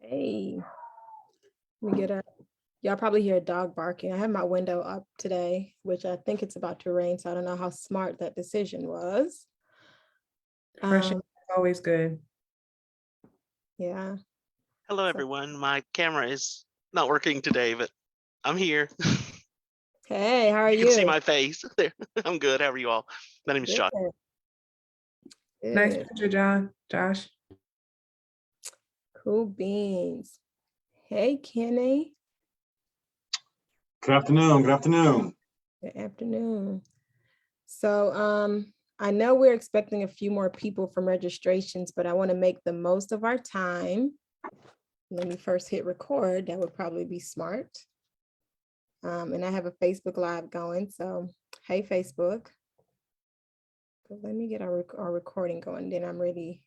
Hey, let me get a, y'all probably hear a dog barking. I have my window up today, which I think it's about to rain, so I don't know how smart that decision was. Fresh air is always good. Yeah. Hello, everyone. My camera is not working today, but I'm here. Hey, how are You you? can see my face. There. I'm good. How are you all? My name is Josh. Good. Nice to meet you, Josh. Cool beans. Hey, Kenny. Good afternoon. Good afternoon. Good afternoon. So I know we're expecting a few more people from registrations, but I want to make the most of our time. Let me first hit record. That would probably be smart. And I have a Facebook Live going. So, hey, Facebook. So let me get our recording going, then I'm ready.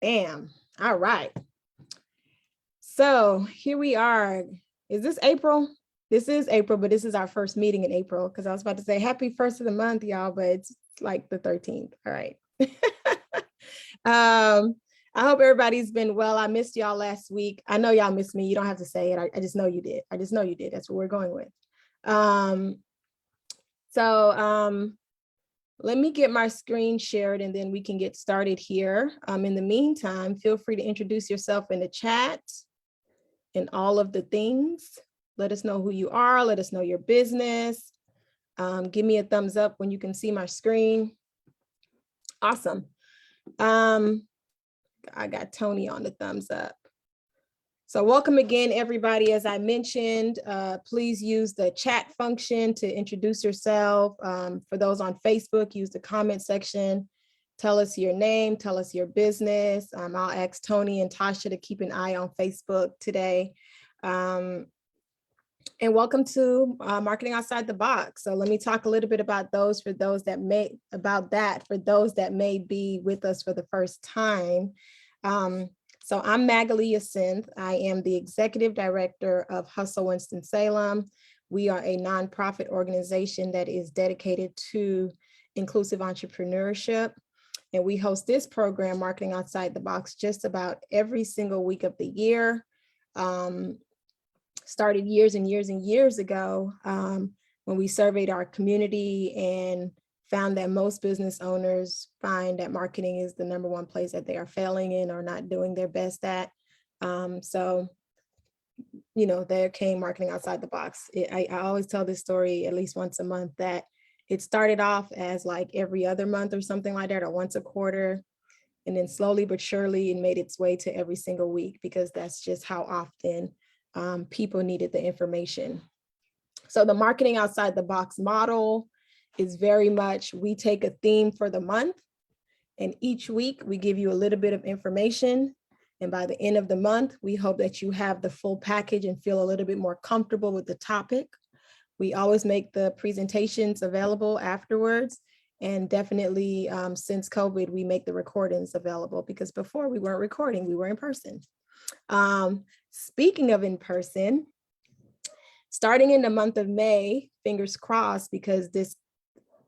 Bam. All right. So here we are. Is this April? This is April, but this is our first meeting in April because I was about to say happy first of the month, y'all, but it's like the 13th. All right. I hope everybody's been well. I missed y'all last week. I know y'all missed me. You don't have to say it. I just know you did. I just know you did. That's what we're going with. Let me get my screen shared and then we can get started here. In the meantime, feel free to introduce yourself in the chat and all of the things. Let us know who you are. Let us know your business. Give me a thumbs up when you can see my screen. Awesome. I got Tony on the thumbs up. So welcome again, everybody. As I mentioned, please use the chat function to introduce yourself. For those on Facebook, use the comment section. Tell us your name, tell us your business. I'll ask Tony and Tasha to keep an eye on Facebook today. And welcome to Marketing Outside the Box. So let me talk a little bit about those for those that may be with us for the first time. So I'm Magali Yacinth. I am the Executive Director of Hustle Winston-Salem. We are a nonprofit organization that is dedicated to inclusive entrepreneurship. And we host this program, Marketing Outside the Box, just about every single week of the year. Started years and years and years ago when we surveyed our community and found that most business owners find that marketing is the #1 place that they are failing in or not doing their best at. So, you know, there came Marketing Outside the Box. I always tell this story at least once a month that it started off as like every other month or something like that, or once a quarter. And then slowly but surely it made its way to every single week because that's just how often people needed the information. So the Marketing Outside the Box model is very much, we take a theme for the month and each week we give you a little bit of information. And by the end of the month, we hope that you have the full package and feel a little bit more comfortable with the topic. We always make the presentations available afterwards. And definitely since COVID, we make the recordings available because before we weren't recording, we were in person. Speaking of in person, starting in the month of May, fingers crossed, because this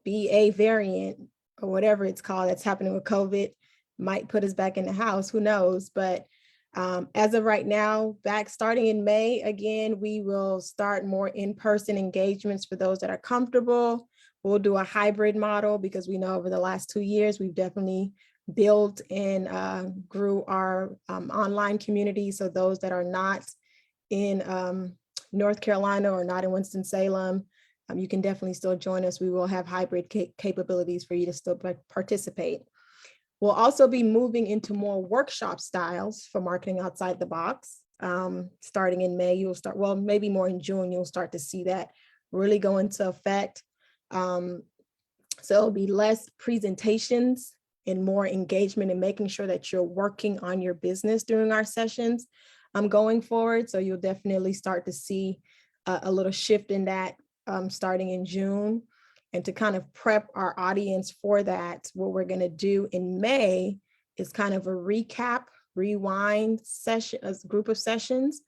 BA variant or whatever it's called that's happening with COVID might put us back in the house, who knows? But as of right now, starting in May, again, we will start more in-person engagements for those that are comfortable. We'll do a hybrid model because we know over the last 2 years, we've definitely built and grew our online community. So those that are not in North Carolina or not in Winston-Salem, you can definitely still join us. We will have hybrid capabilities for you to still participate. We'll also be moving into more workshop styles for Marketing Outside the Box. Starting in May, you'll start, well, maybe more in June, you'll start to see that really go into effect. So it'll be less presentations and more engagement and making sure that you're working on your business during our sessions going forward. So you'll definitely start to see a little shift in that starting in June. And to kind of prep our audience for that, what we're going to do in May is kind of a recap, rewind session, a group of sessions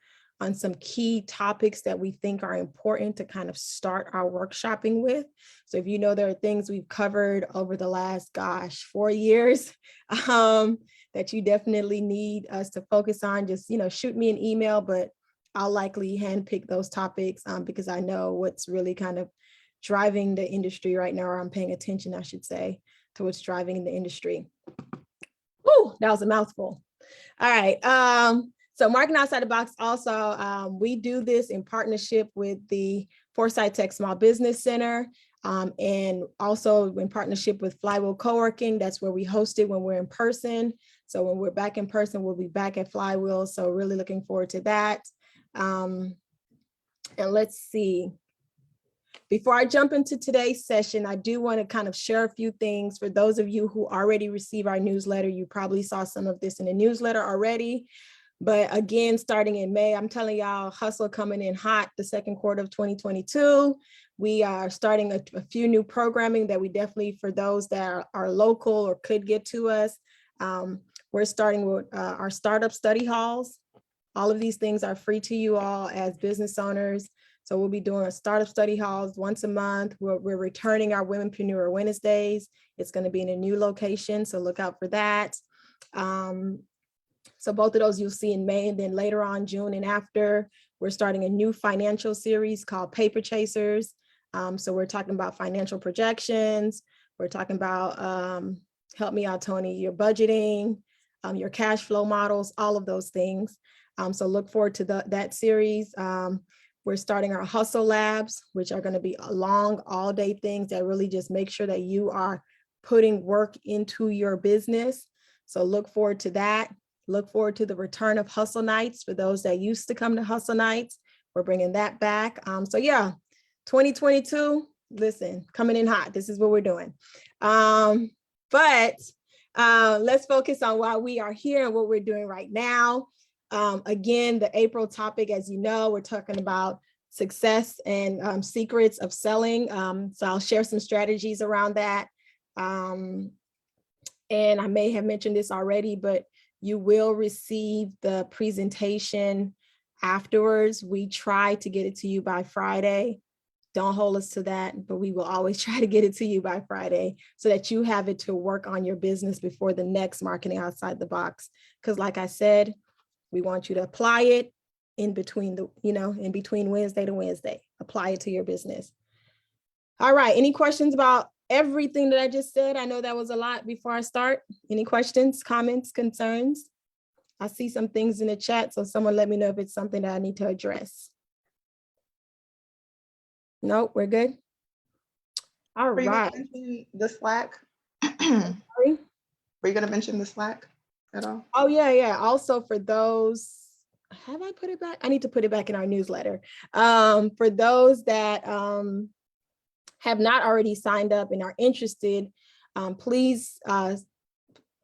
on some key topics that we think are important to kind of start our workshopping with. So if you know there are things we've covered over the last, 4 years that you definitely need us to focus on, just, shoot me an email, but I'll likely handpick those topics because I know what's really kind of driving the industry right now, or I'm paying attention, I should say, to what's driving the industry. Woo, that was a mouthful. All right. So Marketing Outside the Box also, we do this in partnership with the Foresight Tech Small Business Center, and also in partnership with Flywheel Co-working. That's where we host it when we're in person. So when we're back in person, we'll be back at Flywheel. So really looking forward to that. And let's see. Before I jump into today's session, I do want to kind of share a few things. For those of you who already receive our newsletter, you probably saw some of this in the newsletter already. But again, starting in May, I'm telling y'all, hustle coming in hot the second quarter of 2022. We are starting a few new programming that we definitely, for those that are local or could get to us, we're starting with our startup study halls. All of these things are free to you all as business owners. So we'll be doing a startup study halls once a month. We're returning our Womenpreneur Wednesdays. It's going to be in a new location, so look out for that. So both of those you'll see in May, and then later on June and after, we're starting a new financial series called Paper Chasers. So we're talking about financial projections. We're talking about, help me out, Tony, your budgeting, your cash flow models, all of those things. So look forward to that series. We're starting our hustle labs, which are going to be long all day things that really just make sure that you are putting work into your business. So look forward to that. Look forward to the return of hustle nights for those that used to come to hustle nights. We're bringing that back. So yeah, 2022, listen, coming in hot. This is what we're doing. But let's focus on why we are here and what we're doing right now. Again, the April topic, as you know, we're talking about success and secrets of selling. So I'll share some strategies around that. And I may have mentioned this already, but you will receive the presentation afterwards. We try to get it to you by Friday. Don't hold us to that, but we will always try to get it to you by Friday so that you have it to work on your business before the next Marketing Outside the Box. Because like I said, we want you to apply it in between in between Wednesday to Wednesday. Apply it to your business. All right, any questions about everything that I just said? I know that was a lot before I start. Any questions, comments, concerns? I see some things in the chat, so someone let me know if it's something that I need to address. Nope, we're good. All Were you going right. to mention the Slack? Sorry? Were you going to mention the Slack at all? Oh, yeah. Also for those, have I put it back? I need to put it back in our newsletter. For those that have not already signed up and are interested, please,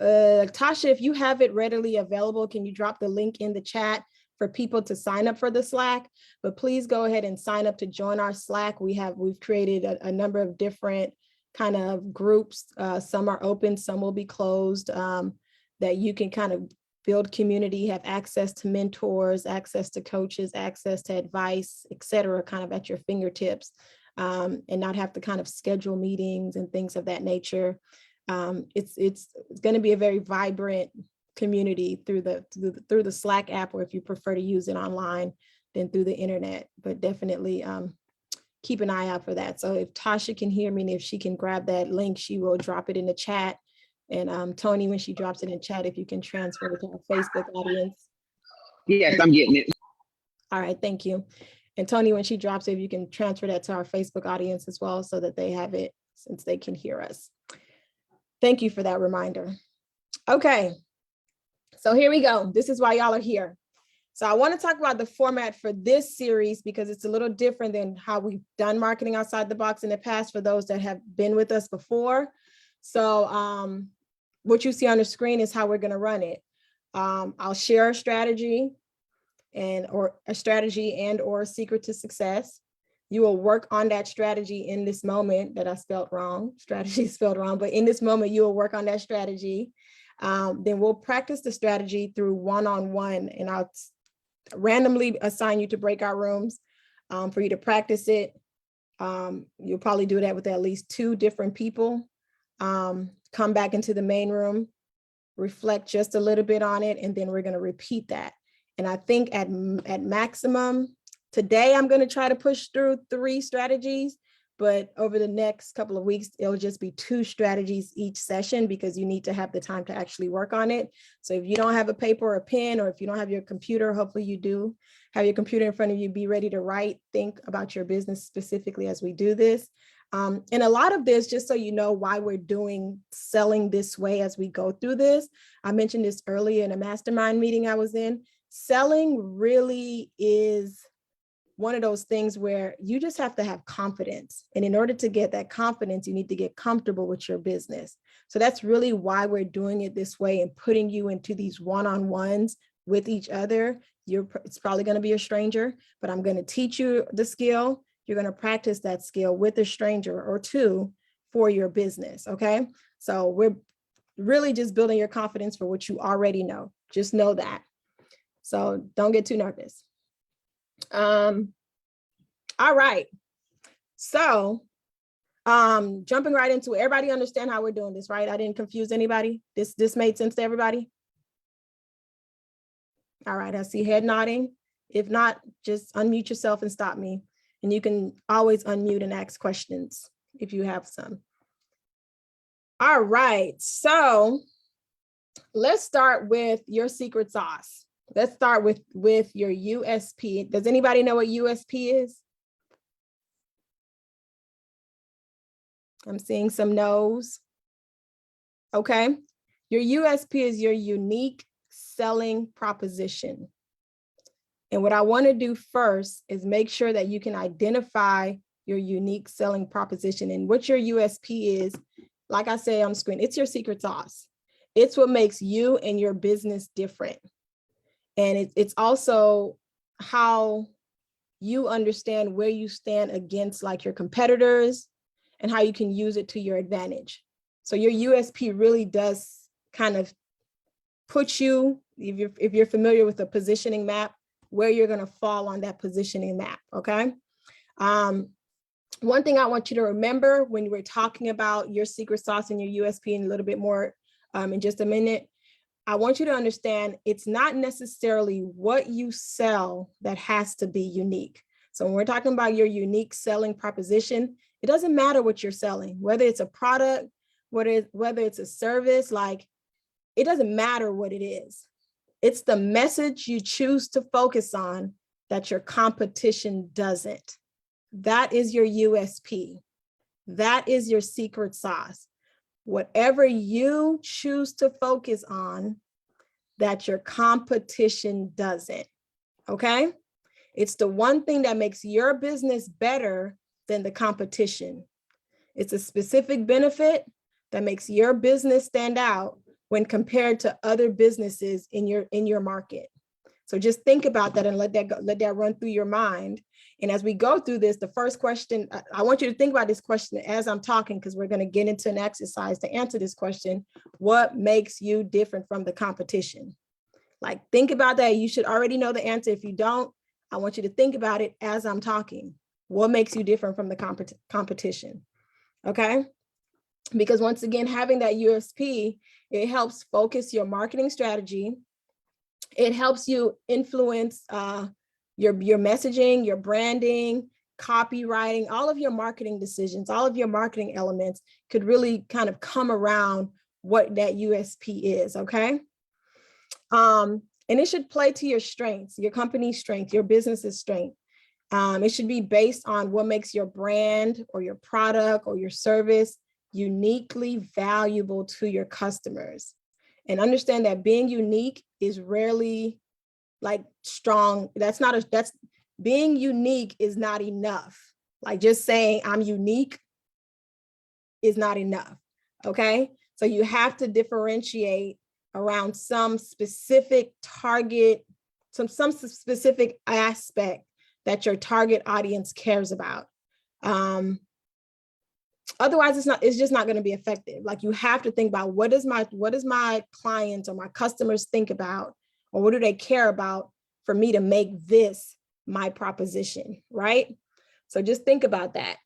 Tasha, if you have it readily available, can you drop the link in the chat for people to sign up for the Slack? But please go ahead and sign up to join our Slack. We've created a number of different kind of groups. Some are open, some will be closed, that you can kind of build community, have access to mentors, access to coaches, access to advice, et cetera, kind of at your fingertips, and not have to kind of schedule meetings and things of that nature. It's going to be a very vibrant community through the Slack app, or if you prefer to use it online, then through the internet. But definitely keep an eye out for that. So if Tasha can hear me and if she can grab that link, she will drop it in the chat. And Tony, when she drops it in chat, if you can transfer it to our Facebook audience. Yes, I'm getting it. All right, thank you. And Tony, when she drops it, if you can transfer that to our Facebook audience as well, so that they have it since they can hear us. Thank you for that reminder. Okay, so here we go. This is why y'all are here. So I want to talk about the format for this series because it's a little different than how we've done Marketing Outside the Box in the past for those that have been with us before. So what you see on the screen is how we're going to run it. I'll share a strategy and or secret to success. You will work on that strategy in this moment that I spelled wrong. Strategy spelled wrong, but in this moment, you will work on that strategy. Then we'll practice the strategy through one-on-one, and I'll randomly assign you to breakout rooms for you to practice it. You'll probably do that with at least 2 different people. Come back into the main room, reflect just a little bit on it, and then we're going to repeat that. And I think at maximum, today I'm going to try to push through 3 strategies, but over the next couple of weeks, it'll just be 2 strategies each session because you need to have the time to actually work on it. So if you don't have a paper or a pen, or if you don't have your computer, hopefully you do have your computer in front of you, be ready to write, think about your business specifically as we do this. And a lot of this, just so you know why we're doing selling this way as we go through this, I mentioned this earlier in a mastermind meeting I was in. Selling really is one of those things where you just have to have confidence. And in order to get that confidence, you need to get comfortable with your business. So that's really why we're doing it this way and putting you into these one-on-ones with each other. It's probably going to be a stranger, but I'm going to teach you the skill. You're going to practice that skill with a stranger or 2 for your business. Okay. So we're really just building your confidence for what you already know. Just know that. So don't get too nervous. All right. So jumping right into it, everybody understand how we're doing this, right? I didn't confuse anybody. This made sense to everybody? All right, I see head nodding. If not, just unmute yourself and stop me. And you can always unmute and ask questions if you have some. All right, so let's start with your secret sauce. Let's start with your USP. Does anybody know what USP is? I'm seeing some no's. Okay, your USP is your unique selling proposition. And what I want to do first is make sure that you can identify your unique selling proposition. And what your USP is, like I say on screen, it's your secret sauce. It's what makes you and your business different. And it's also how you understand where you stand against like your competitors and how you can use it to your advantage. So your USP really does kind of put you, if you're familiar with the positioning map, where you're going to fall on that positioning map. Okay. One thing I want you to remember when we're talking about your secret sauce and your USP in a little bit more in just a minute, I want you to understand it's not necessarily what you sell that has to be unique. So when we're talking about your unique selling proposition, it doesn't matter what you're selling, whether it's a product, whether it's a service, like it doesn't matter what it is. It's the message you choose to focus on that your competition doesn't. That is your USP. That is your secret sauce. Whatever you choose to focus on that your competition doesn't, okay? It's the one thing that makes your business better than the competition. It's a specific benefit that makes your business stand out when compared to other businesses in your market. So just think about that and let that run through your mind. And as we go through this, the first question, I want you to think about this question as I'm talking, because we're going to get into an exercise to answer this question. What makes you different from the competition? Like, think about that. You should already know the answer. If you don't, I want you to think about it as I'm talking. What makes you different from the competition? Okay. Because once again, having that USP, it helps focus your marketing strategy. It helps you influence your messaging, your branding, copywriting, all of your marketing decisions, all of your marketing elements could really kind of come around what that USP is, okay? And it should play to your strengths, your company's strength, your business's strength. It should be based on what makes your brand or your product or your service uniquely valuable to your customers. And understand that being unique is rarely like strong. Being unique is not enough. Like just saying I'm unique is not enough. Okay. So you have to differentiate around some specific target, some specific aspect that your target audience cares about. Otherwise, it's just not going to be effective. Like you have to think about what does my clients or my customers think about, or what do they care about for me to make this my proposition, right? So just think about that.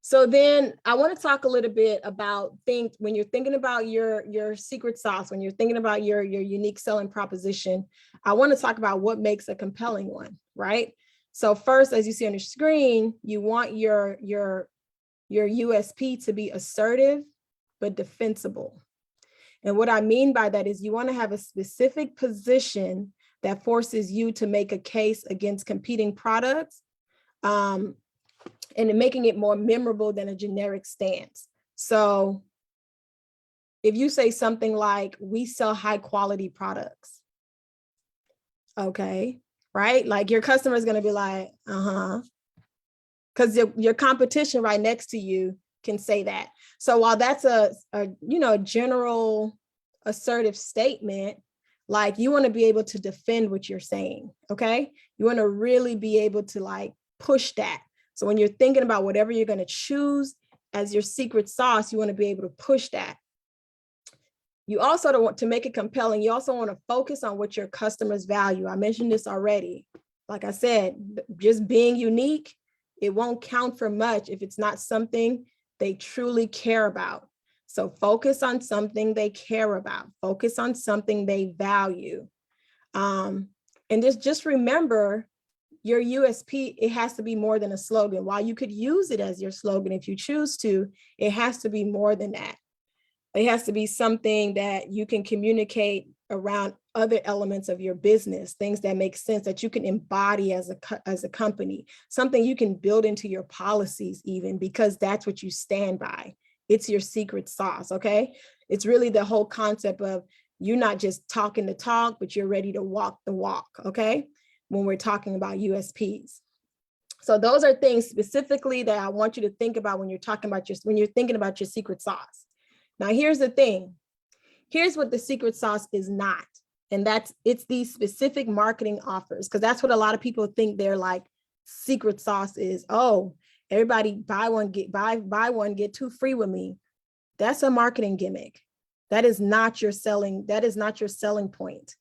So then I want to talk a little bit about when you're thinking about your secret sauce, when you're thinking about your unique selling proposition, I want to talk about what makes a compelling one, right? So first, as you see on your screen, you want your USP to be assertive, but defensible. And what I mean by that is you want to have a specific position that forces you to make a case against competing products, and making it more memorable than a generic stance. So if you say something like, we sell high quality products, okay, right? Like your customer is going to be like, because your competition right next to you can say that. So while that's a general assertive statement, like you want to be able to defend what you're saying, okay? You want to really be able to like push that. So when you're thinking about whatever you're going to choose as your secret sauce, you want to be able to push that. You also don't want to make it compelling. You also want to focus on what your customers value. I mentioned this already. Like I said, just being unique, it won't count for much if it's not something they truly care about. So focus on something they care about. Focus on something they value. And just remember, your USP, it has to be more than a slogan. While you could use it as your slogan if you choose to, it has to be more than that. It has to be something that you can communicate around other elements of your business, things that make sense that you can embody as a company, something you can build into your policies even, because that's what you stand by. It's your secret sauce, okay? It's really the whole concept of you're not just talking the talk, but you're ready to walk the walk, okay? When we're talking about USPs. So those are things specifically that I want you to think about when you're talking about when you're thinking about your secret sauce. Now, here's the thing. Here's what the secret sauce is not. And it's these specific marketing offers, because that's what a lot of people think their like secret sauce is. Oh, everybody buy one, get two free with me. That's a marketing gimmick. That is not your selling point.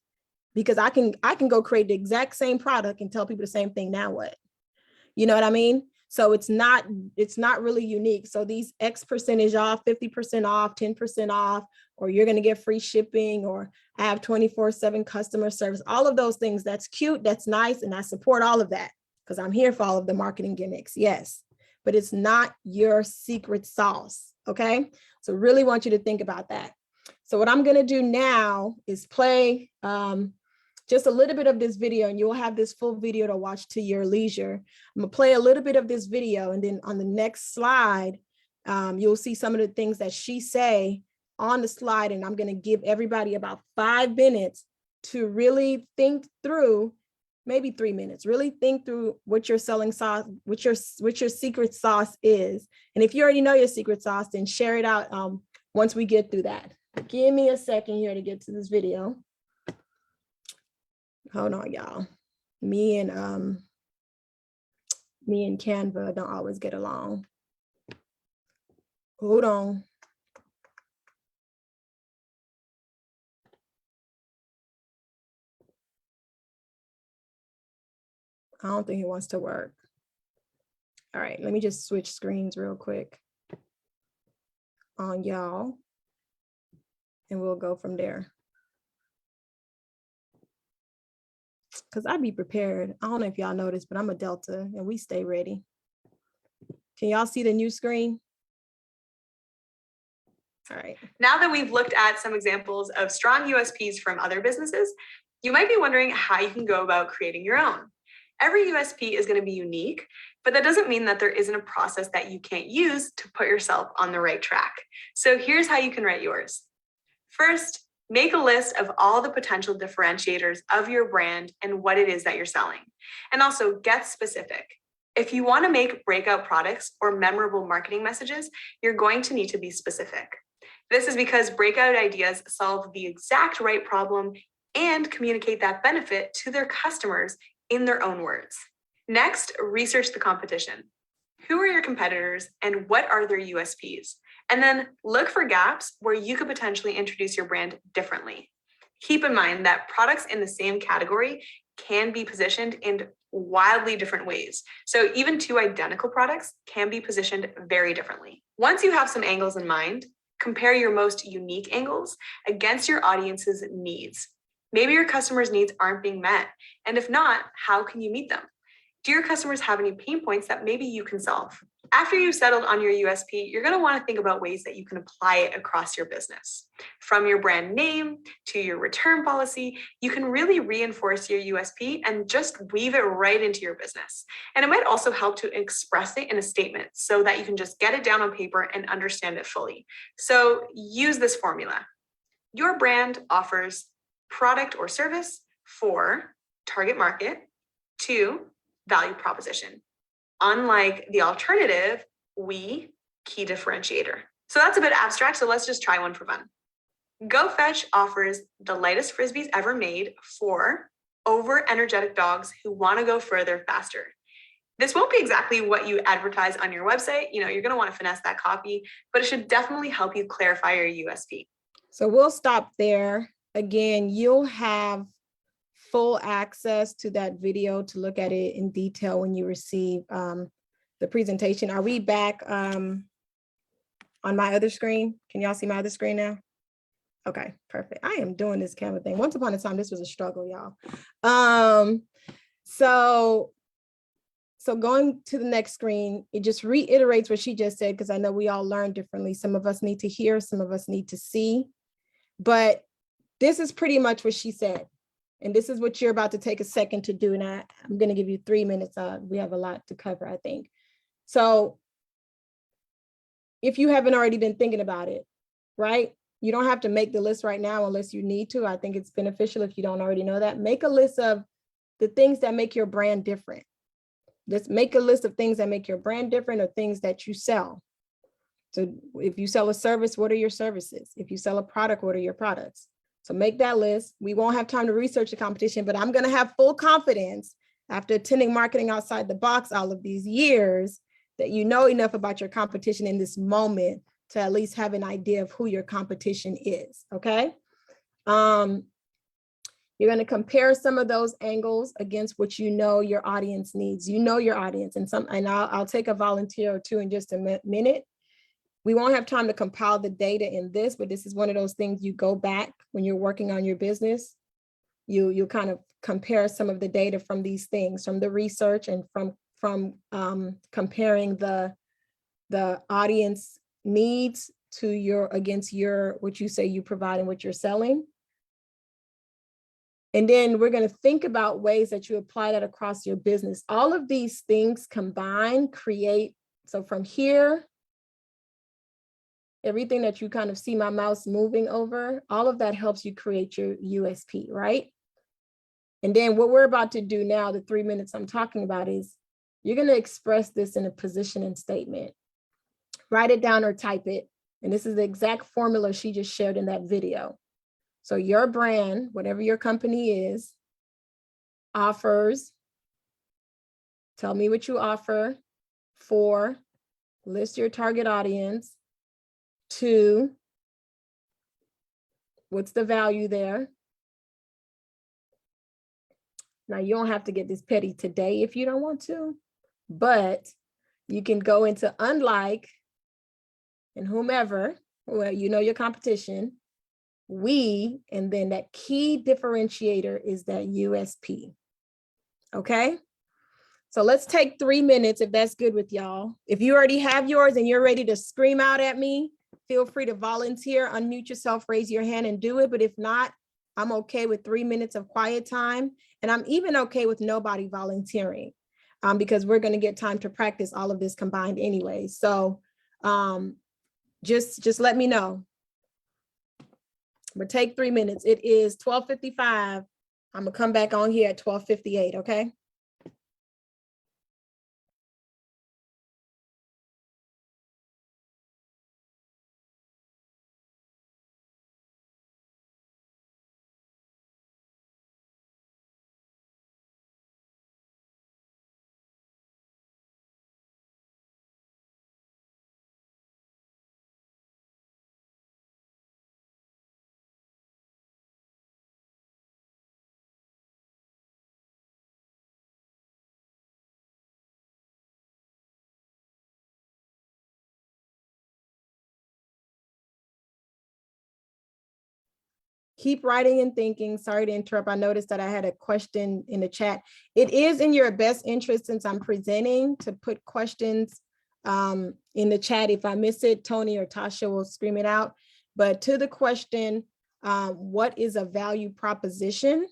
Because I can go create the exact same product and tell people the same thing. Now what? You know what I mean? So it's not really unique. So these X percentage off, 50% off, 10% off, or you're going to get free shipping, or I have 24/7 customer service, all of those things, that's cute, that's nice. And I support all of that because I'm here for all of the marketing gimmicks. Yes, but it's not your secret sauce. Okay. So really want you to think about that. So what I'm going to do now is play just a little bit of this video, and you'll have this full video to watch to your leisure. I'm gonna play a little bit of this video, and then on the next slide, you'll see some of the things that she say on the slide, and I'm gonna give everybody about 5 minutes to really think through, maybe 3 minutes, really think through what your selling sauce, what your secret sauce is. And if you already know your secret sauce, then share it out once we get through that. Give me a second here to get to this video. Hold on, y'all. Me and Canva don't always get along. Hold on. I don't think it wants to work. All right, let me just switch screens real quick on y'all, and we'll go from there. Because I'd be prepared. I don't know if y'all noticed, but I'm a Delta and we stay ready. Can y'all see the new screen? All right. Now that we've looked at some examples of strong USPs from other businesses, you might be wondering how you can go about creating your own. Every USP is going to be unique, but that doesn't mean that there isn't a process that you can't use to put yourself on the right track. So here's how you can write yours. First, make a list of all the potential differentiators of your brand and what it is that you're selling. And also get specific. If you want to make breakout products or memorable marketing messages, you're going to need to be specific. This is because breakout ideas solve the exact right problem and communicate that benefit to their customers in their own words. Next, research the competition. Who are your competitors and what are their USPs? And then look for gaps where you could potentially introduce your brand differently. Keep in mind that products in the same category can be positioned in wildly different ways. So even two identical products can be positioned very differently. Once you have some angles in mind, compare your most unique angles against your audience's needs. Maybe your customers' needs aren't being met. And if not, how can you meet them? Do your customers have any pain points that maybe you can solve? After you've settled on your USP, you're going to want to think about ways that you can apply it across your business. From your brand name to your return policy, you can really reinforce your USP and just weave it right into your business. And it might also help to express it in a statement so that you can just get it down on paper and understand it fully. So use this formula. Your brand offers product or service for target market to value proposition. Unlike the alternative, we key differentiator. So that's a bit abstract, so let's just try one for fun. GoFetch offers the lightest frisbees ever made for over-energetic dogs who want to go further faster. This won't be exactly what you advertise on your website. You're going to want to finesse that copy, but it should definitely help you clarify your USP. So we'll stop there. Again, you'll have full access to that video to look at it in detail when you receive the presentation. Are we back on my other screen? Can y'all see my other screen now? Okay, perfect. I am doing this camera thing. Once upon a time, this was a struggle, y'all. So going to the next screen, it just reiterates what she just said, because I know we all learn differently. Some of us need to hear, some of us need to see, but this is pretty much what she said. And this is what you're about to take a second to do. And I'm going to give you 3 minutes. We have a lot to cover, I think. So if you haven't already been thinking about it, right? You don't have to make the list right now unless you need to. I think it's beneficial if you don't already know that. Make a list of the things that make your brand different. Let's make a list of things that make your brand different or things that you sell. So if you sell a service, what are your services? If you sell a product, what are your products? So make that list. We won't have time to research the competition, but I'm going to have full confidence after attending Marketing Outside the Box all of these years that you know enough about your competition in this moment to at least have an idea of who your competition is, okay? You're going to compare some of those angles against what you know your audience needs. You know your audience, and I'll take a volunteer or two in just a minute. We won't have time to compile the data in this, but this is one of those things you go back when you're working on your business. You kind of compare some of the data from these things, from the research and from comparing the audience needs to against what you say you provide and what you're selling. And then we're going to think about ways that you apply that across your business. All of these things combined create, so from here, everything that you kind of see my mouse moving over, all of that helps you create your USP, right? And then what we're about to do now, the 3 minutes I'm talking about, is you're going to express this in a positioning statement. Write it down or type it. And this is the exact formula she just shared in that video. So your brand, whatever your company is, offers, tell me what you offer for, list your target audience, to, what's the value there? Now, you don't have to get this petty today if you don't want to, but you can go into unlike and whomever, well, you know your competition, we, and then that key differentiator is that USP. Okay? So let's take 3 minutes if that's good with y'all. If you already have yours and you're ready to scream out at me, feel free to volunteer, unmute yourself, raise your hand and do it. But if not, I'm okay with 3 minutes of quiet time. And I'm even okay with nobody volunteering because we're going to get time to practice all of this combined anyway. So just let me know. But take 3 minutes. It is 12:55. I'm going to come back on here at 12:58, okay? keep writing and thinking. Sorry to interrupt. I noticed that I had a question in the chat. It is in your best interest, since I'm presenting, to put questions in the chat. If I miss it, Tony or Tasha will scream it out. But to the question, what is a value proposition?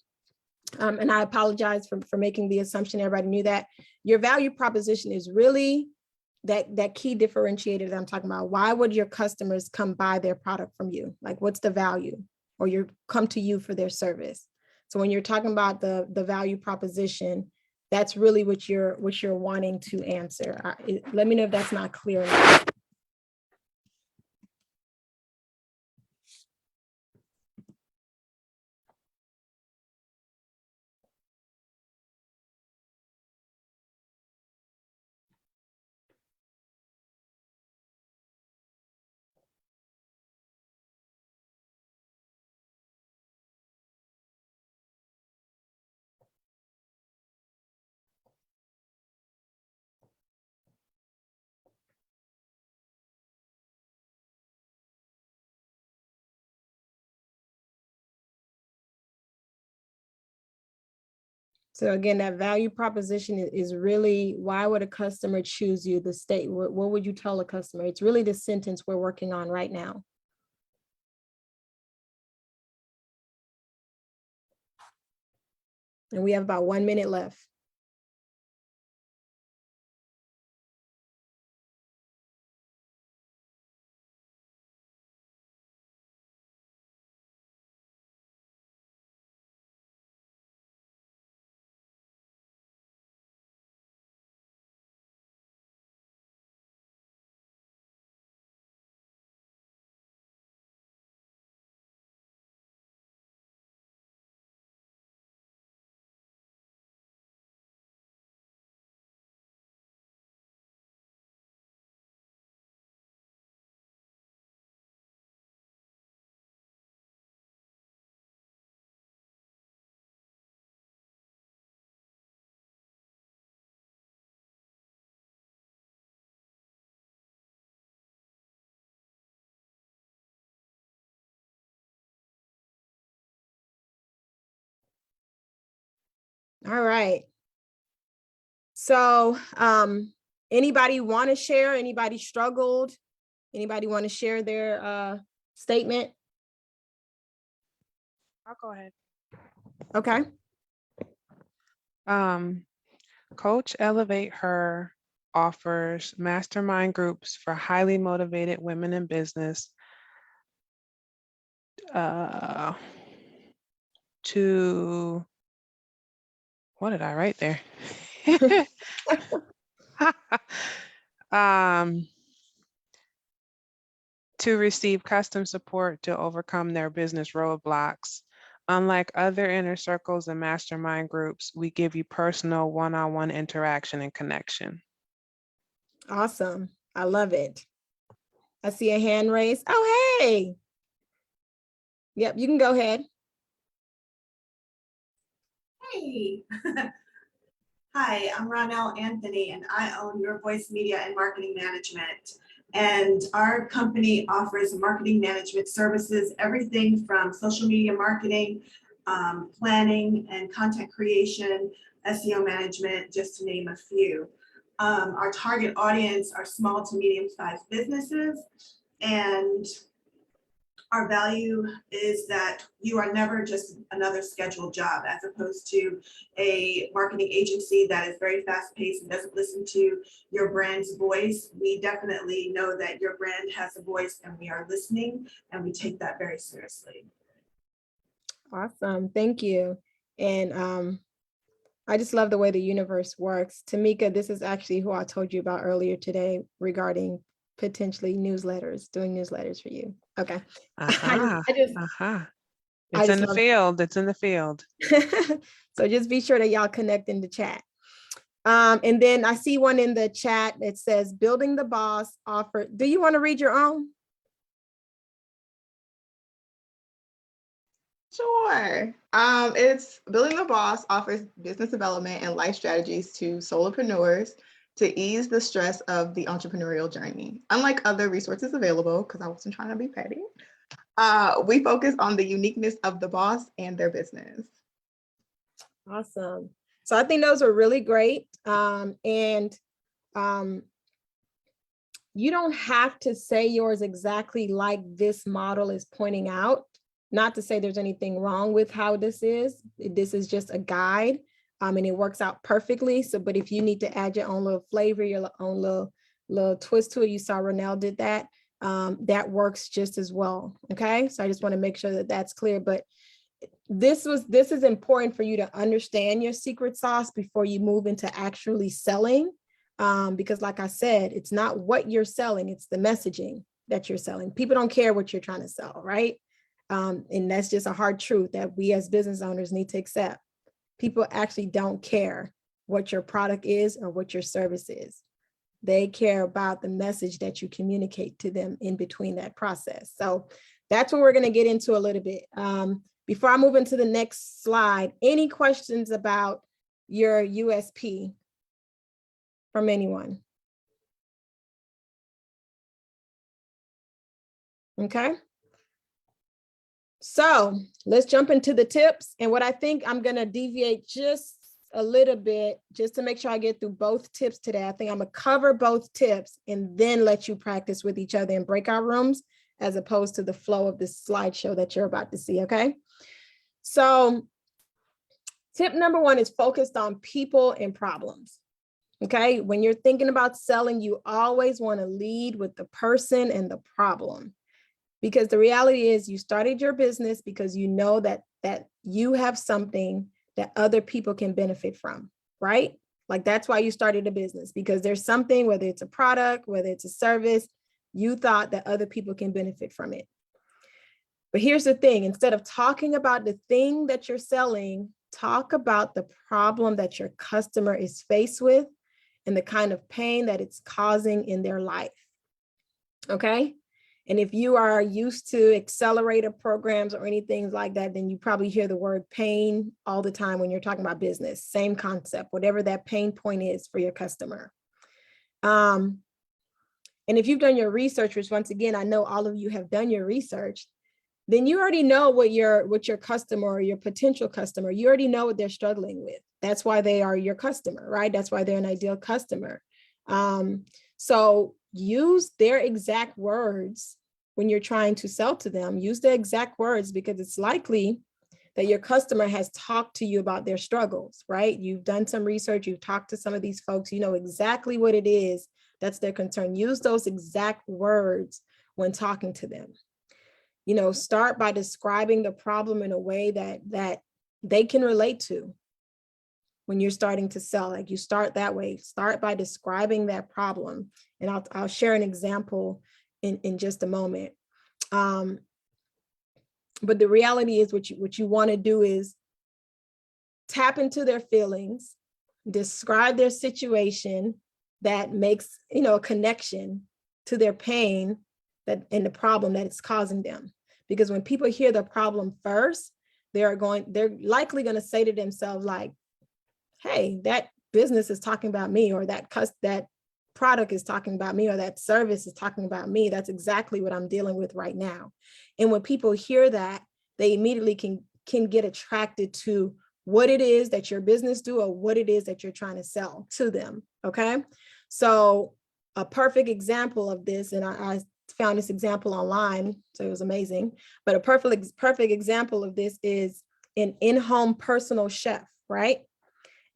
And I apologize for making the assumption everybody knew that. Your value proposition is really that key differentiator that I'm talking about. Why would your customers come buy their product from you? Like, what's the value? Or you come to you for their service. So when you're talking about the value proposition, that's really what you're wanting to answer. Let me know if that's not clear enough. So again, that value proposition is really, why would a customer choose you? The state, what would you tell a customer? It's really the sentence we're working on right now. And we have about 1 minute left. All right. So anybody want to share? Anybody struggled? Anybody want to share their statement? I'll go ahead. Okay. Coach Elevate Her offers mastermind groups for highly motivated women in business to, what did I write there? To receive custom support to overcome their business roadblocks. Unlike other inner circles and mastermind groups, we give you personal one-on-one interaction and connection. Awesome. I love it. I see a hand raised. Oh, hey. Yep, you can go ahead. Hey. Hi, I'm Ronelle Anthony, and I own Your Voice Media and Marketing Management. And our company offers marketing management services, everything from social media marketing, planning and content creation, SEO management, just to name a few. Our target audience are small to medium-sized businesses, and our value is that you are never just another scheduled job, as opposed to a marketing agency that is very fast paced and doesn't listen to your brand's voice. We definitely know that your brand has a voice, and we are listening, and we take that very seriously. Awesome. Thank you. And I just love the way the universe works. Tamika, this is actually who I told you about earlier today regarding potentially newsletters, doing newsletters for you. Okay. It's in the field. It's in the field. So just be sure that y'all connect in the chat. And then I see one in the chat that says building the boss offer. Do you want to read your own? Sure. It's Building the Boss offers business development and life strategies to solopreneurs to ease the stress of the entrepreneurial journey. Unlike other resources available, because I wasn't trying to be petty, We focus on the uniqueness of the boss and their business. Awesome. So I think those are really great. You don't have to say yours exactly like this model is pointing out. Not to say there's anything wrong with how this is. This is just a guide, and it works out perfectly. So, but if you need to add your own little flavor, your own little twist to it, you saw Ronell did that. That works just as well. Okay, so I just want to make sure that that's clear. But this is important for you to understand your secret sauce before you move into actually selling. Because like I said, it's not what you're selling, it's the messaging that you're selling. People don't care what you're trying to sell, right? And that's just a hard truth that we as business owners need to accept. People actually don't care what your product is or what your service is. They care about the message that you communicate to them in between that process. So that's what we're going to get into a little bit. Before I move into the next slide, any questions about your USP from anyone? Okay. So let's jump into the tips. And what I think I'm going to deviate just a little bit, just to make sure I get through both tips today. I think I'm going to cover both tips and then let you practice with each other in breakout rooms, as opposed to the flow of this slideshow that you're about to see. Okay. So tip number one is focused on people and problems. Okay. When you're thinking about selling, you always want to lead with the person and the problem. Because the reality is you started your business because you know that you have something that other people can benefit from, right? Like that's why you started a business, because there's something, whether it's a product, whether it's a service, you thought that other people can benefit from it. But here's the thing, instead of talking about the thing that you're selling, talk about the problem that your customer is faced with and the kind of pain that it's causing in their life. Okay. And if you are used to accelerator programs or anything like that, then you probably hear the word pain all the time when you're talking about business. Same concept, whatever that pain point is for your customer. And if you've done your research, which once again, I know all of you have done your research, then you already know what your customer or your potential customer, you already know what they're struggling with. That's why they are your customer, right? That's why they're an ideal customer. So use their exact words when you're trying to sell to them. Use the exact words, because it's likely that your customer has talked to you about their struggles, right? You've done some research, you've talked to some of these folks, you know exactly what it is that's their concern. Use those exact words when talking to them. You know, start by describing the problem in a way that they can relate to. When you're starting to sell, like you start that way, start by describing that problem. And I'll share an example in just a moment. But the reality is what you want to do is tap into their feelings, describe their situation that makes, a connection to their pain and the problem that it's causing them. Because when people hear the problem first, they're likely going to say to themselves like, hey, that business is talking about me, or that product is talking about me, or that service is talking about me. That's exactly what I'm dealing with right now. And when people hear that, they immediately can get attracted to what it is that your business do, or what it is that you're trying to sell to them. Okay. So a perfect example of this, and I found this example online, so it was amazing, but a perfect example of this is an in-home personal chef, right?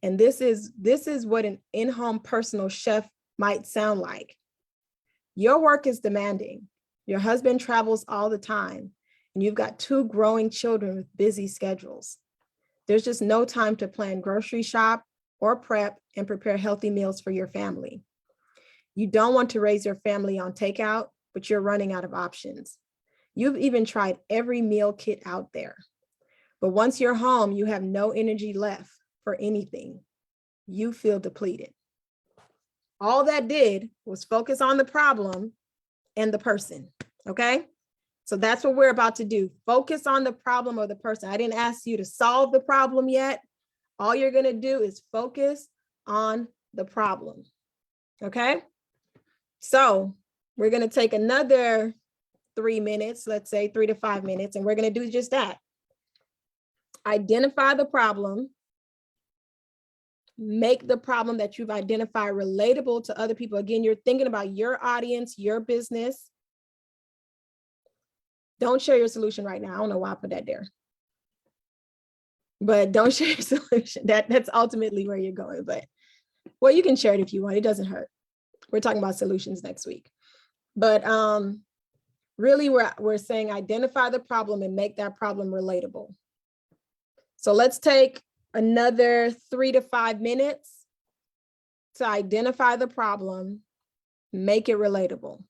And this is what an in-home personal chef might sound like. Your work is demanding. Your husband travels all the time, and you've got 2 growing children with busy schedules. There's just no time to plan grocery shop or prep and prepare healthy meals for your family. You don't want to raise your family on takeout, but you're running out of options. You've even tried every meal kit out there. But once you're home, you have no energy left for anything. You feel depleted. All that did was focus on the problem and the person, okay? So that's what we're about to do. Focus on the problem or the person. I didn't ask you to solve the problem yet. All you're gonna do is focus on the problem, okay? So we're gonna take another 3 minutes, let's say 3 to 5 minutes, and we're going to do just that. Identify the problem. Make the problem that you've identified relatable to other people. Again, you're thinking about your audience, your business. Don't share your solution right now. I don't know why I put that there. But don't share your solution. That's ultimately where you're going. But well, you can share it if you want. It doesn't hurt. We're talking about solutions next week. But really, we're saying identify the problem and make that problem relatable. So let's take another 3 to 5 minutes to identify the problem, make it relatable.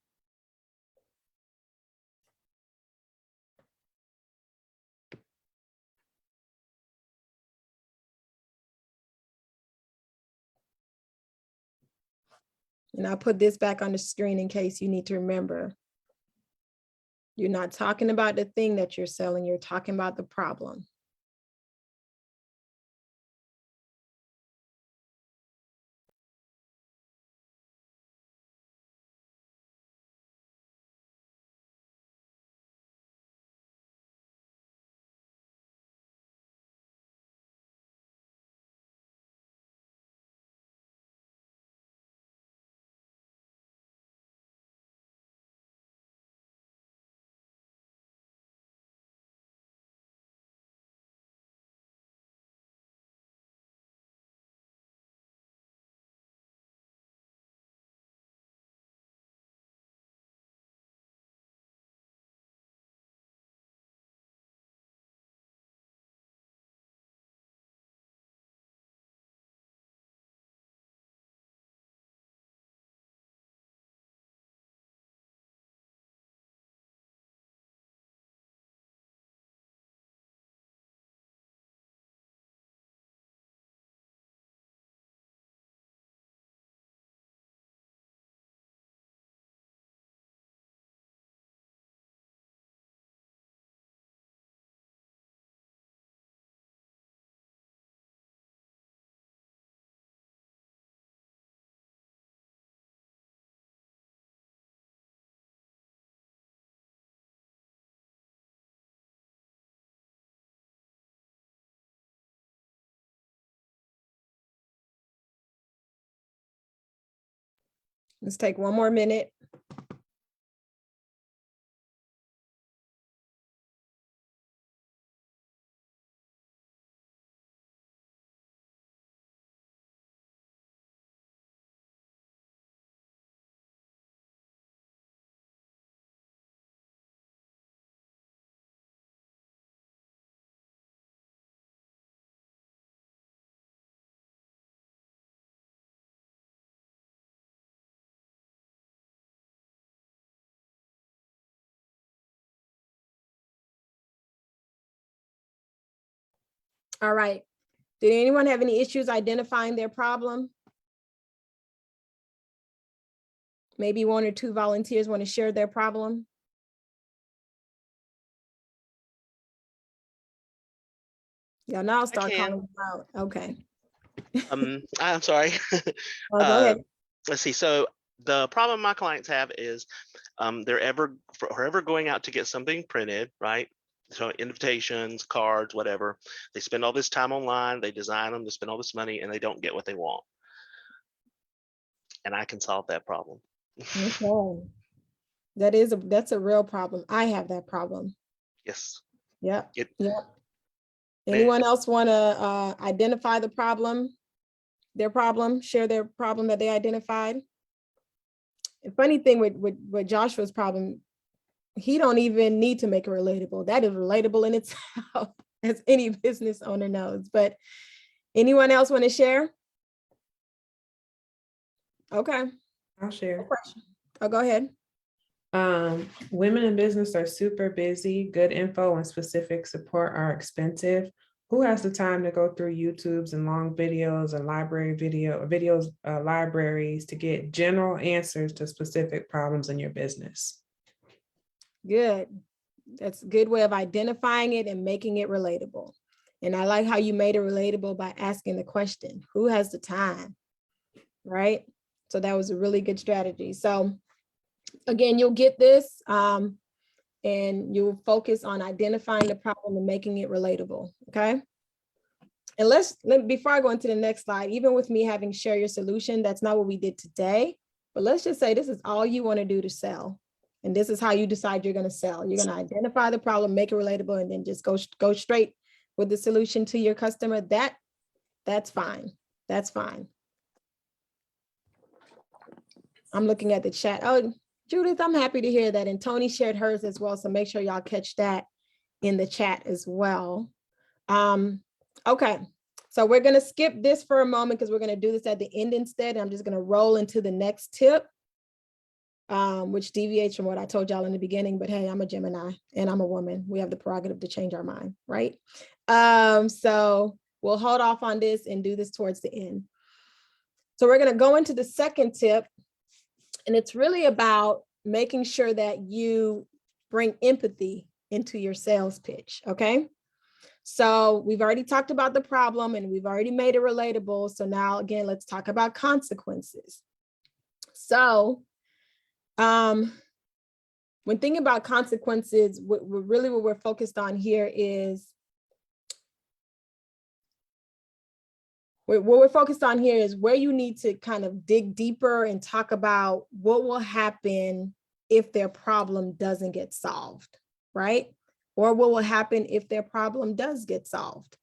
And I'll put this back on the screen in case you need to remember. You're not talking about the thing that you're selling, you're talking about the problem. Let's take one more minute. All right. Did anyone have any issues identifying their problem? Maybe 1 or 2 volunteers want to share their problem. Yeah, now I'll start calling them out. Okay. I'm sorry. Oh, go ahead. Let's see. So the problem my clients have is they're forever going out to get something printed, right? So invitations, cards, whatever. They spend all this time online, they design them, they spend all this money, and they don't get what they want. And I can solve that problem. Okay. That's a real problem. I have that problem. Yes. Yep. It- Yep. Anyone else want to identify the problem, their problem, share their problem that they identified? The funny thing with Joshua's problem, he don't even need to make it relatable. That is relatable in itself, as any business owner knows. But anyone else want to share? Okay. I'll share. Oh, go ahead. Women in business are super busy. Good info and specific support are expensive. Who has the time to go through YouTubes and long videos and libraries to get general answers to specific problems in your business? Good. That's a good way of identifying it and making it relatable. And I like how you made it relatable by asking the question, who has the time? Right? So that was a really good strategy. So again, you'll get this. and you'll focus on identifying the problem and making it relatable, okay? And before I go into the next slide, even with me having share your solution, that's not what we did today, but let's just say this is all you want to do to sell. And this is how you decide you're going to sell. You're going to identify the problem, make it relatable, and then just go straight with the solution to your customer. That's fine. That's fine. I'm looking at the chat. Oh, Judith, I'm happy to hear that. And Tony shared hers as well. So make sure y'all catch that in the chat as well. Okay, so we're going to skip this for a moment because we're going to do this at the end instead. I'm just going to roll into the next tip, which deviates from what I told y'all in the beginning. But hey, I'm a Gemini and I'm a woman. We have the prerogative to change our mind, right? So we'll hold off on this and do this towards the end. So we're going to go into the second tip, and it's really about making sure that you bring empathy into your sales pitch, okay? So we've already talked about the problem and we've already made it relatable. So now again, let's talk about consequences. So when thinking about consequences, what we're focused on here is what we're focused on here is where you need to kind of dig deeper and talk about what will happen if their problem doesn't get solved, right? Or what will happen if their problem does get solved.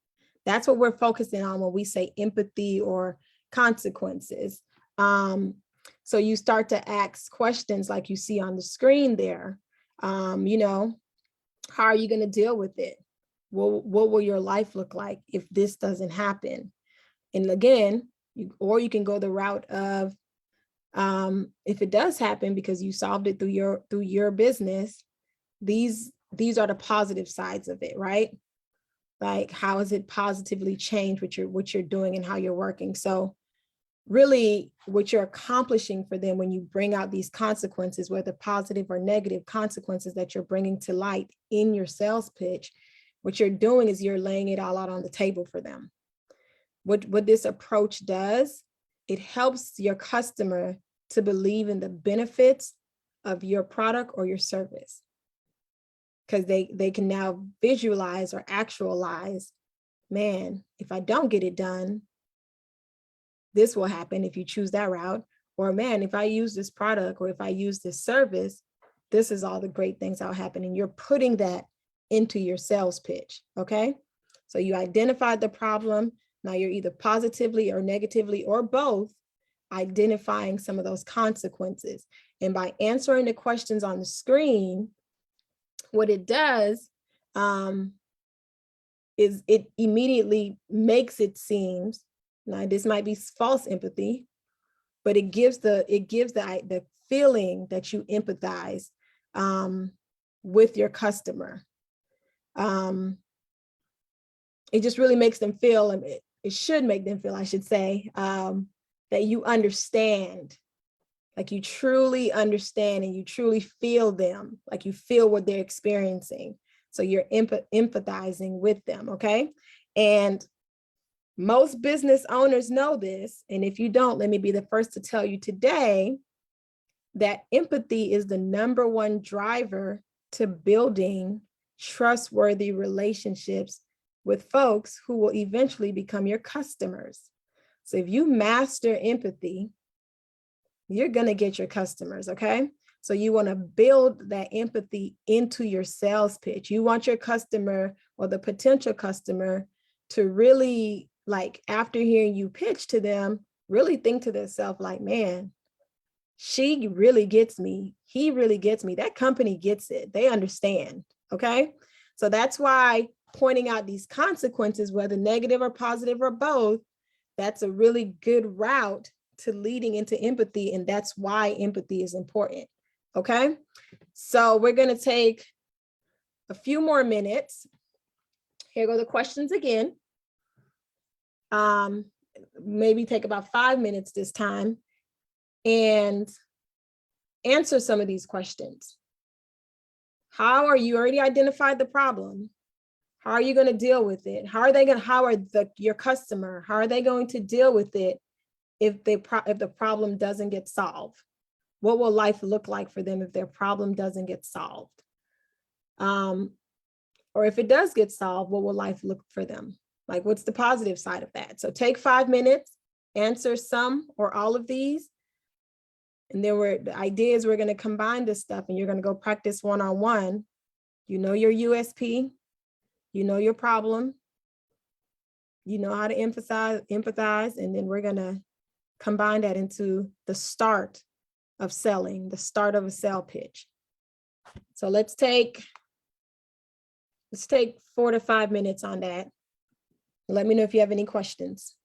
That's what we're focusing on when we say empathy or consequences. So you start to ask questions like you see on the screen there. You know, how are you going to deal with it? What will your life look like if this doesn't happen? And again, you can go the route of if it does happen because you solved it through your business, these are the positive sides of it, right? Like, how has it positively changed what you're doing and how you're working? So really what you're accomplishing for them when you bring out these consequences, whether positive or negative consequences that you're bringing to light in your sales pitch, what you're doing is you're laying it all out on the table for them. What this approach does, it helps your customer to believe in the benefits of your product or your service, because they can now visualize or actualize, man, if I don't get it done, this will happen if you choose that route. Or man, if I use this product or if I use this service, this is all the great things that'll happen. And you're putting that into your sales pitch, okay? So you identified the problem. Now you're either positively or negatively or both identifying some of those consequences. And by answering the questions on the screen, what it does is it immediately makes it seem, now this might be false empathy, but it gives the feeling that you empathize with your customer. It just really makes them feel, it should make them feel, I should say, that you understand, like you truly understand and you truly feel them, like you feel what they're experiencing. So you're empathizing with them, okay? And most business owners know this. And if you don't, let me be the first to tell you today that empathy is the #1 driver to building trustworthy relationships with folks who will eventually become your customers. So if you master empathy, you're going to get your customers, okay? So you want to build that empathy into your sales pitch. You want your customer or the potential customer to really, like, after hearing you pitch to them, really think to themselves like, man, she really gets me. He really gets me. That company gets it. They understand, okay? So that's why pointing out these consequences, whether negative or positive or both, that's a really good route to leading into empathy. And that's why empathy is important, okay? So we're going to take a few more minutes. Here go the questions again. Maybe take about 5 minutes this time and answer some of these questions. How are you already identified the problem? How are you going to deal with it? How are your customer, how are they going to deal with it if the problem doesn't get solved? What will life look like for them if their problem doesn't get solved? Or if it does get solved, what will life look for them? Like, what's the positive side of that? So take 5 minutes, answer some or all of these. And then the idea is we're going to combine this stuff and you're going to go practice one-on-one. You know your USP, you know your problem, you know how to empathize, and then we're going to combine that into the start of selling, the start of a sale pitch. So let's take 4 to 5 minutes on that. Let me know if you have any questions.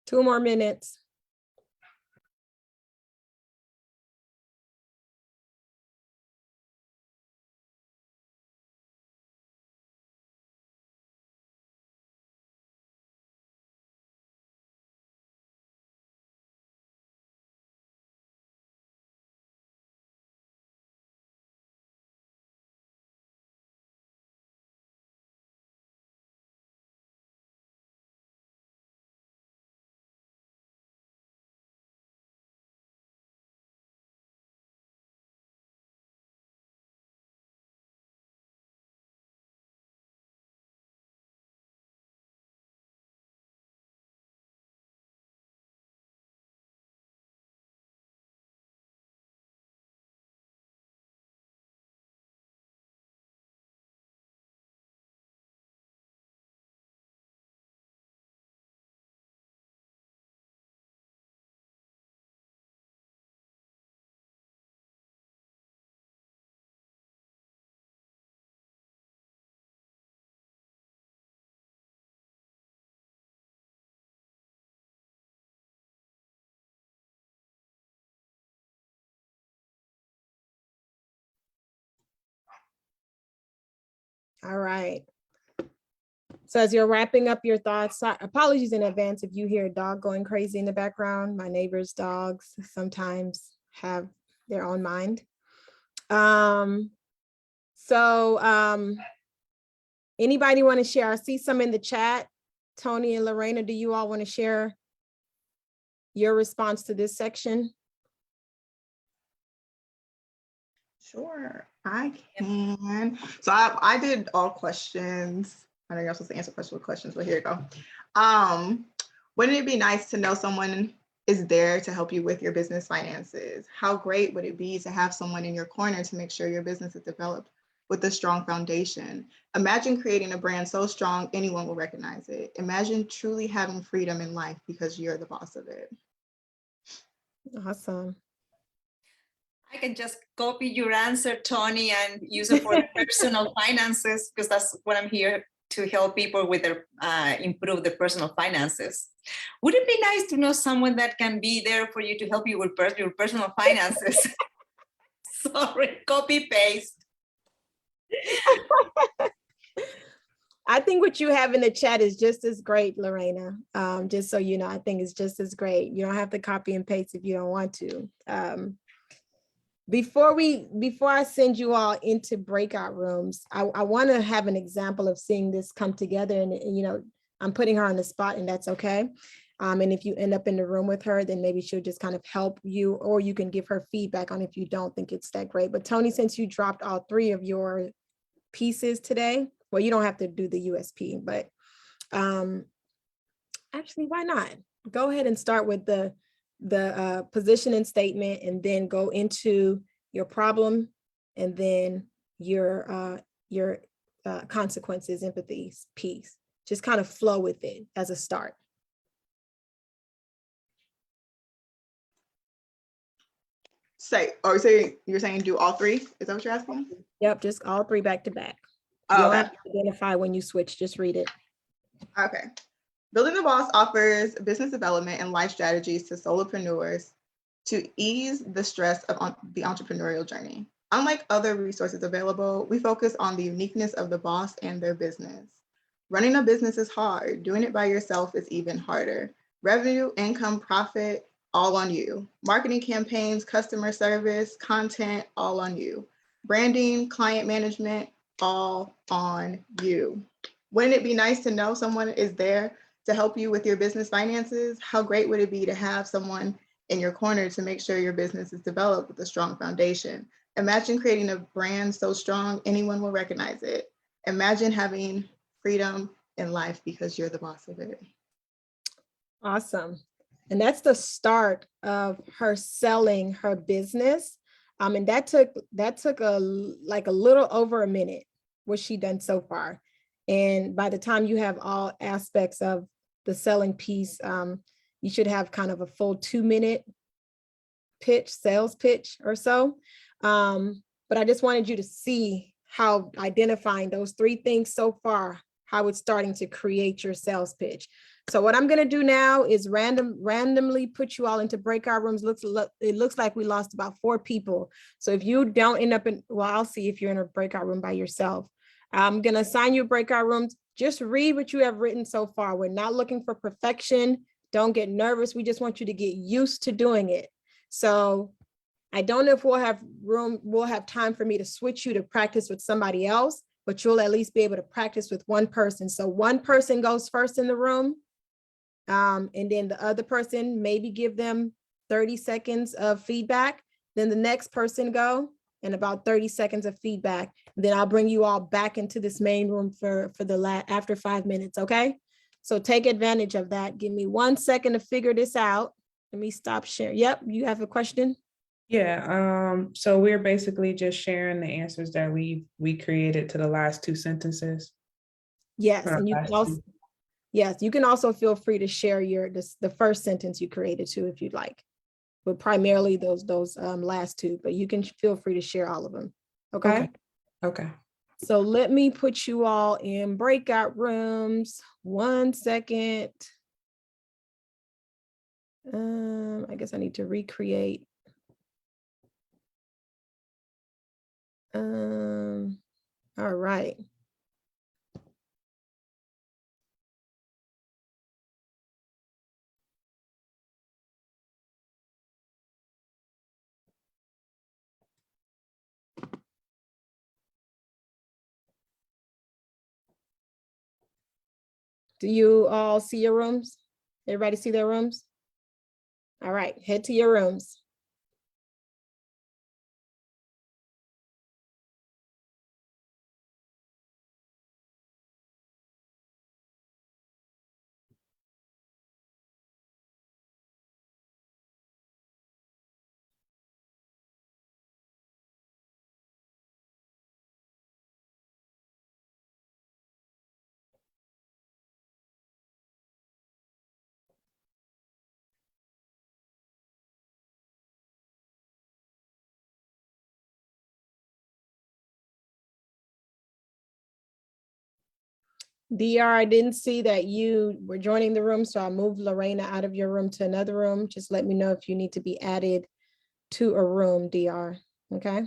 Two more minutes. All right. So as you're wrapping up your thoughts, apologies in advance if you hear a dog going crazy in the background. My neighbor's dogs sometimes have their own mind. Anybody want to share? I see some in the chat. Tony and Lorena, do you all want to share your response to this section? Sure, I can. So I did all questions. I know you're supposed to answer questions with questions, but here you go. Wouldn't it be nice to know someone is there to help you with your business finances? How great would it be to have someone in your corner to make sure your business is developed with a strong foundation. Imagine creating a brand so strong anyone will recognize it. Imagine truly having freedom in life because you're the boss of it. Awesome. I can just copy your answer, Tony, and use it for personal finances, because that's what I'm here to help people with their improve their personal finances. Would it be nice to know someone that can be there for you to help you with your personal finances? Sorry, copy paste. I think what you have in the chat is just as great, Lorena. Just so you know, I think it's just as great. You don't have to copy and paste if you don't want to. Before I send you all into breakout rooms, I want to have an example of seeing this come together. And you know, I'm putting her on the spot, and that's okay. And if you end up in the room with her, then maybe she'll just kind of help you, or you can give her feedback on if you don't think it's that great. But Tony, since you dropped all three of your pieces today, well, you don't have to do the USP, but actually, why not? Go ahead and start with the positioning statement, and then go into your problem, and then your consequences, empathies piece. Just kind of flow with it as a start. You're saying do all three? Is that what you're asking? Yep, just all three back to back. Oh, You don't okay. have to identify when you switch, just read it. Okay. Building the Boss offers business development and life strategies to solopreneurs to ease the stress of the entrepreneurial journey. Unlike other resources available, we focus on the uniqueness of the boss and their business. Running a business is hard. Doing it by yourself is even harder. Revenue, income, profit, all on you. Marketing campaigns, customer service, content, all on you. Branding, client management, all on you. Wouldn't it be nice to know someone is there to help you with your business finances? How great would it be to have someone in your corner to make sure your business is developed with a strong foundation? Imagine creating a brand so strong anyone will recognize it. Imagine having freedom in life because you're the boss of it. Awesome. And that's the start of her selling her business. And that took a little over a minute, what she done so far. And by the time you have all aspects of the selling piece, you should have kind of a full 2-minute sales pitch or so. But I just wanted you to see how identifying those three things so far, how it's starting to create your sales pitch. So what I'm going to do now is randomly put you all into breakout rooms. It looks like we lost about 4 people. So if you don't end up I'll see if you're in a breakout room by yourself. I'm going to assign you breakout rooms. Just read what you have written so far. We're not looking for perfection. Don't get nervous. We just want you to get used to doing it. So I don't know if we'll have time for me to switch you to practice with somebody else, but you'll at least be able to practice with one person. So one person goes first in the room. And then the other person, maybe give them 30 seconds of feedback. Then the next person go, and about 30 seconds of feedback. Then I'll bring you all back into this main room for after 5 minutes, okay? So take advantage of that. Give me 1 second to figure this out. Let me stop sharing. Yep, you have a question? Yeah, so we're basically just sharing the answers that we created to the last 2 sentences. Yes, Or and you last can also, two. yes, you can also feel free to share the first sentence you created too, if you'd like. But primarily those last 2, but you can feel free to share all of them. Okay. Okay. So let me put you all in breakout rooms. 1 second. I guess I need to recreate. All right. Do you all see your rooms? Everybody see their rooms? All right, head to your rooms. DR, I didn't see that you were joining the room, so I moved Lorena out of your room to another room. Just let me know if you need to be added to a room, DR, okay?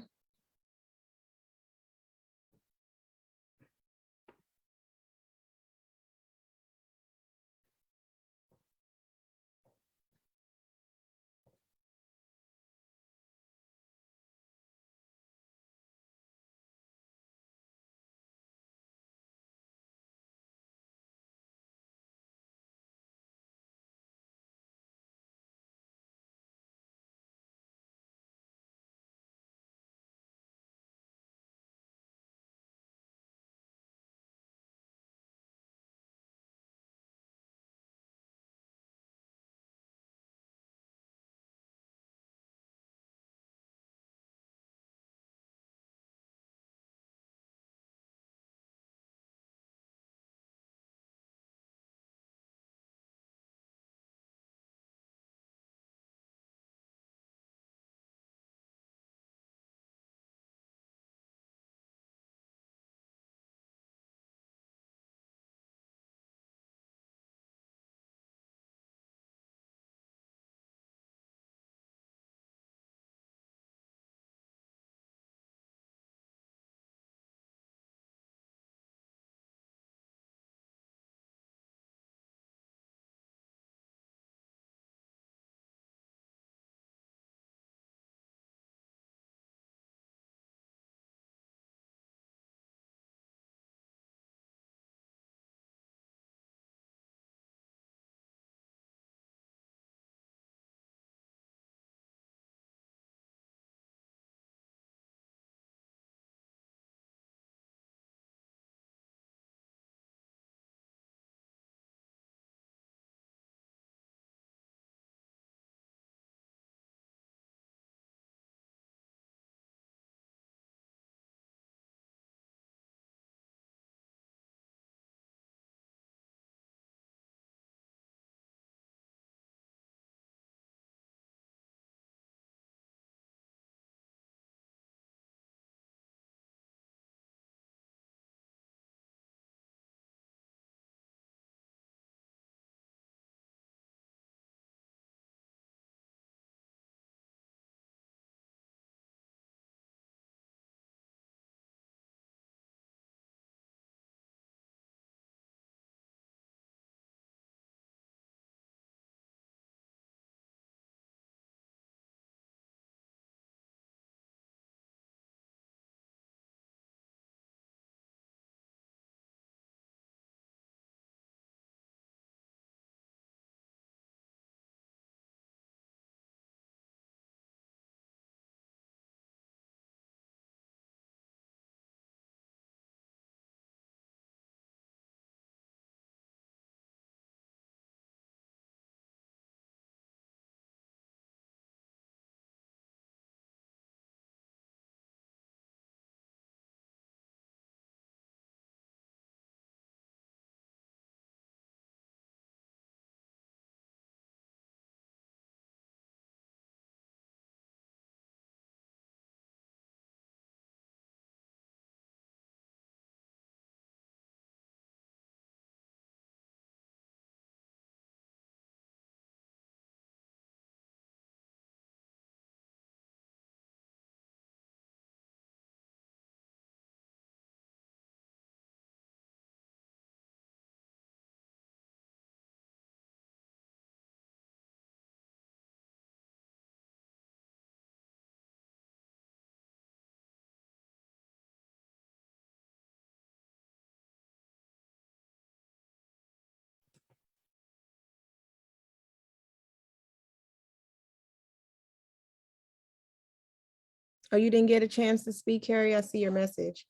Oh, you didn't get a chance to speak, Carrie? I see your message.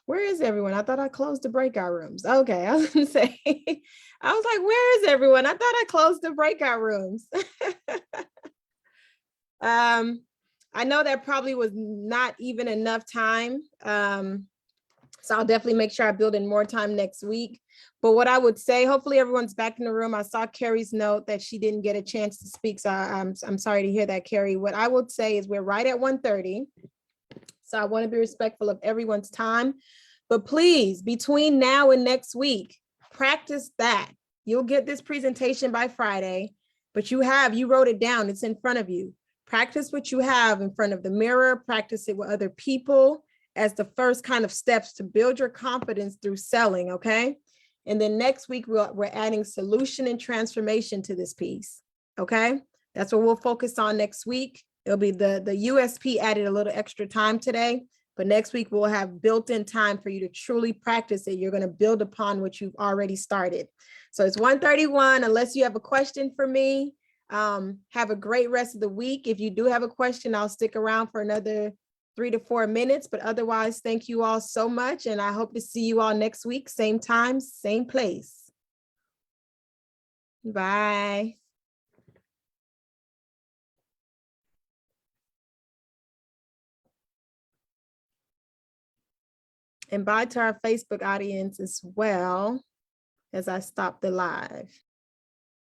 Where is everyone? I thought I closed the breakout rooms. Okay, I was gonna say, I was like, where is everyone? I thought I closed the breakout rooms. I know that probably was not even enough time. So I'll definitely make sure I build in more time next week. But what I would say, hopefully everyone's back in the room. I saw Carrie's note that she didn't get a chance to speak. So I'm sorry to hear that, Carrie. What I would say is we're right at 1:30. So I want to be respectful of everyone's time. But please, between now and next week, practice that. You'll get this presentation by Friday, but you wrote it down. It's in front of you. Practice what you have in front of the mirror, practice it with other people as the first kind of steps to build your confidence through selling, okay? And then next week, we're adding solution and transformation to this piece, okay? That's what we'll focus on next week. It'll be the USP added a little extra time today, but next week we'll have built-in time for you to truly practice it. You're gonna build upon what you've already started. So it's 1:31, unless you have a question for me. Have a great rest of the week. If you do have a question, I'll stick around for another 3 to 4 minutes, but otherwise, thank you all so much. And I hope to see you all next week, same time, same place. Bye. And bye to our Facebook audience as well as I stop the live.